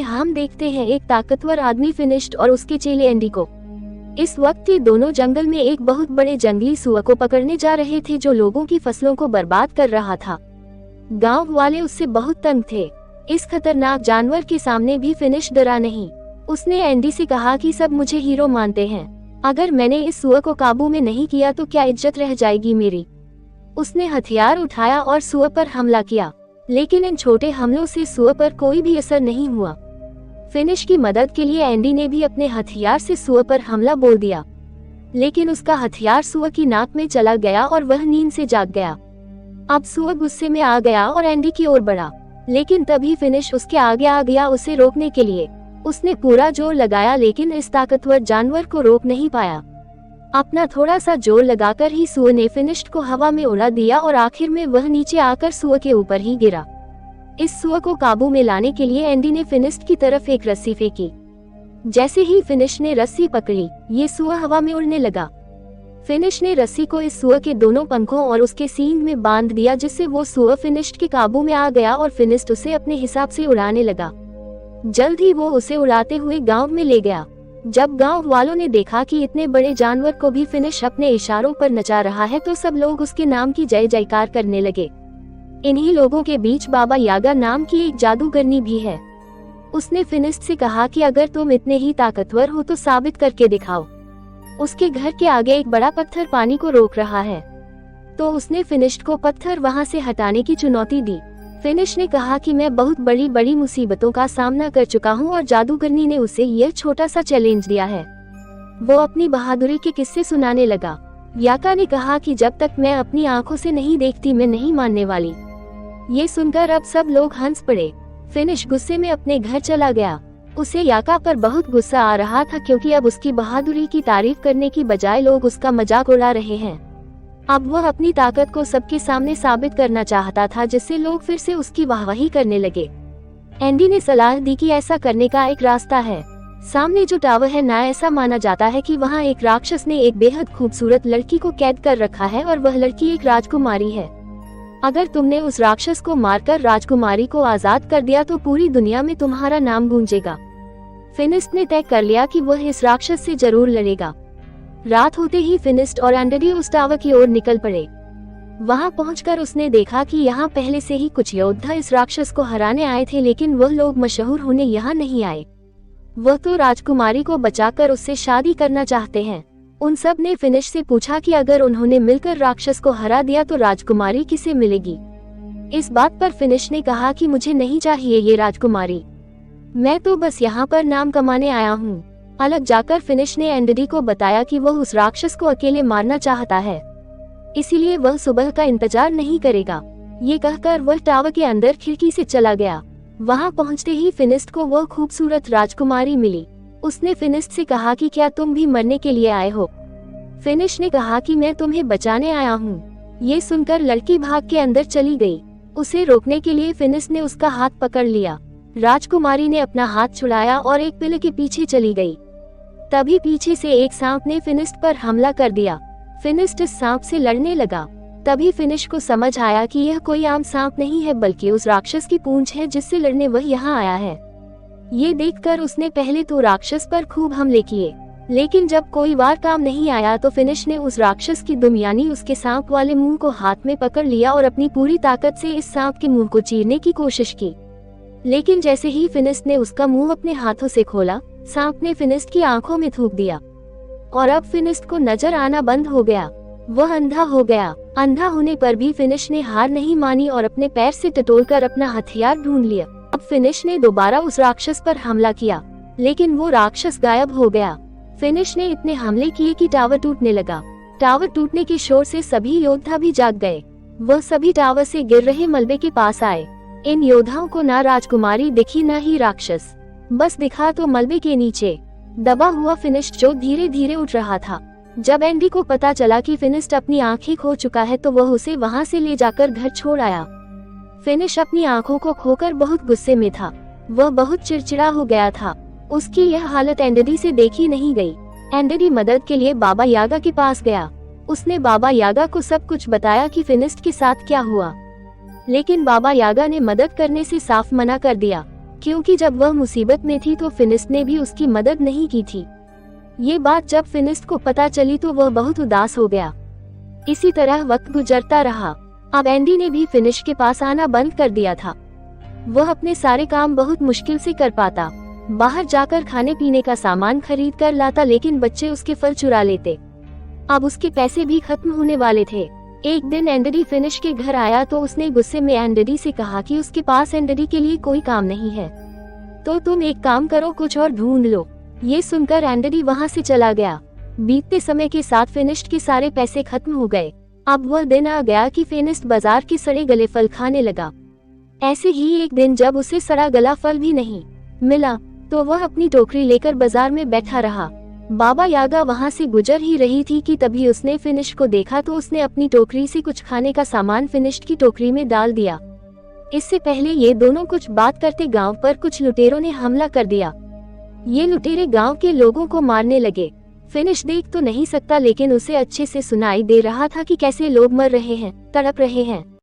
हम देखते हैं एक ताकतवर आदमी फिनिश्ड और उसके चेले एंडी को। इस वक्त ये दोनों जंगल में एक बहुत बड़े जंगली सुअर को पकड़ने जा रहे थे जो लोगों की फसलों को बर्बाद कर रहा था। गांव वाले उससे बहुत तंग थे। इस खतरनाक जानवर के सामने भी फिनिश डरा नहीं। उसने एंडी से कहा कि सब मुझे हीरो मानते हैं, अगर मैंने इस सुअर को काबू में नहीं किया तो क्या इज्जत रह जाएगी मेरी। उसने हथियार उठाया और सुअर पर हमला किया, लेकिन इन छोटे हमलों से सुअर पर कोई भी असर नहीं हुआ। फिनिश की मदद के लिए एंडी ने भी अपने हथियार से सुअर पर हमला बोल दिया, लेकिन उसका हथियार सुअर की नाक में चला गया और वह नींद से जाग गया। अब सुअर गुस्से में आ गया और एंडी की ओर बढ़ा, लेकिन तभी फिनिश उसके आगे आ गया उसे रोकने के लिए। उसने पूरा जोर लगाया लेकिन इस ताकतवर जानवर को रोक नहीं पाया। अपना थोड़ा सा जोर लगाकर ही सुअर ने फिनिश को हवा में उड़ा दिया और आखिर में वह नीचे आकर सुअर के ऊपर ही गिरा। इस सुअर को काबू में लाने के लिए एंडी ने फिनिश की तरफ एक रस्सी फेंकी। जैसे ही फिनिश ने रस्सी पकड़ी, ये सुअर हवा में उड़ने लगा। फिनिश ने रस्सी को इस सुअर के दोनों पंखों और उसके सींग में बांध दिया, जिससे वो सुअर फिनिश के काबू में आ गया और फिनिश उसे अपने हिसाब से उड़ाने लगा। जल्द ही वो उसे उड़ाते हुए गांव में ले गया। जब गांव वालों ने देखा कि इतने बड़े जानवर को भी फिनिश अपने इशारों पर नचा रहा है तो सब लोग उसके नाम की जय जयकार करने लगे। इन्हीं लोगों के बीच बाबा यागा नाम की एक जादूगरनी भी है। उसने फिनिश से कहा कि अगर तुम इतने ही ताकतवर हो तो साबित करके दिखाओ। उसके घर के आगे एक बड़ा पत्थर पानी को रोक रहा है, तो उसने फिनिश को पत्थर वहां से हटाने की चुनौती दी। फिनिश ने कहा कि मैं बहुत बड़ी बड़ी मुसीबतों का सामना कर चुका हूं और जादूगरनी ने उसे यह छोटा सा चैलेंज दिया है। वो अपनी बहादुरी के किस्से सुनाने लगा। याका ने कहा कि जब तक मैं अपनी आंखों से नहीं देखती मैं नहीं मानने वाली। ये सुनकर अब सब लोग हंस पड़े। फिनिश गुस्से में अपने घर चला गया। उसे याका पर बहुत गुस्सा आ रहा था क्योंकि अब उसकी बहादुरी की तारीफ करने की बजाय लोग उसका मजाक उड़ा रहे हैं। अब वह अपनी ताकत को सबके सामने साबित करना चाहता था, जिससे लोग फिर से उसकी वाहवाही करने लगे। एंडी ने सलाह दी कि ऐसा करने का एक रास्ता है। सामने जो टावर है ना, ऐसा माना जाता है कि वहाँ एक राक्षस ने एक बेहद खूबसूरत लड़की को कैद कर रखा है और वह लड़की एक राजकुमारी है। अगर तुमने उस राक्षस को मारकर राजकुमारी को आजाद कर दिया तो पूरी दुनिया में तुम्हारा नाम गूंजेगा। फिनिश ने तय कर लिया कि वह इस राक्षस से जरूर लड़ेगा। रात होते ही फिनिश और एंडी उस टावर की ओर निकल पड़े। वहां पहुंचकर उसने देखा कि यहाँ पहले से ही कुछ योद्धा इस राक्षस को हराने आए थे, लेकिन वह लोग मशहूर होने यहाँ नहीं आए। वह तो राजकुमारी को बचाकर उससे शादी करना चाहते हैं। उन सब ने फिनिश से पूछा कि अगर उन्होंने मिलकर राक्षस को हरा दिया तो राजकुमारी किसे मिलेगी। इस बात पर फिनिश ने कहा कि मुझे नहीं चाहिए ये राजकुमारी, मैं तो बस यहाँ पर नाम कमाने आया हूँ। अलग जाकर फिनिश ने एंडी को बताया कि वह उस राक्षस को अकेले मारना चाहता है, इसीलिए वह सुबह का इंतजार नहीं करेगा। ये कहकर वह टावर के अंदर खिड़की से चला गया। वहां पहुंचते ही फिनिश को वह खूबसूरत राजकुमारी मिली। उसने फिनिश से कहा कि क्या तुम भी मरने के लिए आए हो। फिनिश ने कहा कि मैं तुम्हें बचाने आया हूँ। ये सुनकर लड़की भाग के अंदर चली गई। उसे रोकने के लिए फिनिश ने उसका हाथ पकड़ लिया। राजकुमारी ने अपना हाथ छुड़ाया और एक पिलर के पीछे चली गई। तभी पीछे से एक सांप ने फिनिश पर हमला कर दिया। फिनिश इस सांप से लड़ने लगा। तभी फिनिश को समझ आया कि यह कोई आम सांप नहीं है बल्कि उस राक्षस की पूंछ है जिससे लड़ने वह यहाँ आया है। ये देखकर उसने पहले तो राक्षस पर खूब हमले किए, लेकिन जब कोई वार काम नहीं आया तो फिनिश ने उस राक्षस की दुम यानी उसके सांप वाले मुंह को हाथ में पकड़ लिया और अपनी पूरी ताकत से इस सांप के मुंह को चीरने की कोशिश की। लेकिन जैसे ही फिनिश ने उसका मुंह अपने हाथों से खोला, सांप ने फिनिश की आंखों में थूक दिया और अब फिनिश को नजर आना बंद हो गया। वह अंधा हो गया। अंधा होने पर भी फिनिश ने हार नहीं मानी और अपने पैर से टटोलकर अपना हथियार ढूंढ लिया। अब फिनिश ने दोबारा उस राक्षस पर हमला किया, लेकिन वो राक्षस गायब हो गया। फिनिश ने इतने हमले किए कि टावर टूटने लगा। टावर टूटने के शोर से सभी योद्धा भी जाग गए। वह सभी टावर से गिर रहे मलबे के पास आए। इन योद्धाओं को ना राजकुमारी दिखी न ही राक्षस, बस दिखा तो मलबे के नीचे दबा हुआ फिनिश जो धीरे धीरे उठ रहा था। जब एंडी को पता चला कि फिनिश अपनी आंखें खो चुका है तो वह उसे वहां से ले जाकर घर छोड़ आया। फिनिश अपनी आंखों को खोकर बहुत गुस्से में था। वह बहुत चिड़चिड़ा हो गया था। उसकी यह हालत एंडी से देखी नहीं गई। एंडी मदद के लिए बाबा यागा के पास गया। उसने बाबा यागा को सब कुछ बताया कि फिनिश के साथ क्या हुआ, लेकिन बाबा यागा ने मदद करने से साफ मना कर दिया। क्योंकि जब वह मुसीबत में थी तो फिनिस्ट ने भी उसकी मदद नहीं की थी। ये बात जब फिनिस्ट को पता चली तो वह बहुत उदास हो गया। इसी तरह वक्त गुजरता रहा। अब एंडी ने भी फिनिश के पास आना बंद कर दिया था। वह अपने सारे काम बहुत मुश्किल से कर पाता। बाहर जाकर खाने पीने का सामान खरीद कर लाता, लेकिन बच्चे उसके फल चुरा लेते। अब उसके पैसे भी खत्म होने वाले थे। एक दिन एंडी फिनिश के घर आया तो उसने गुस्से में एंडी से कहा कि उसके पास एंडी के लिए कोई काम नहीं है, तो तुम एक काम करो, कुछ और ढूंढ लो। ये सुनकर एंडी वहां से चला गया। बीतते समय के साथ फिनिश के सारे पैसे खत्म हो गए। अब वह दिन आ गया कि फिनिश बाजार के सड़े गले फल खाने लगा। ऐसे ही एक दिन जब उसे सड़ा गला फल भी नहीं मिला तो वह अपनी टोकरी लेकर बाजार में बैठा रहा। बाबा यागा वहां से गुजर ही रही थी कि तभी उसने फिनिश को देखा तो उसने अपनी टोकरी से कुछ खाने का सामान फिनिश की टोकरी में डाल दिया। इससे पहले ये दोनों कुछ बात करते गांव पर कुछ लुटेरों ने हमला कर दिया। ये लुटेरे गांव के लोगों को मारने लगे। फिनिश देख तो नहीं सकता, लेकिन उसे अच्छे से सुनाई दे रहा था कि कैसे लोग मर रहे हैं, तड़प रहे हैं।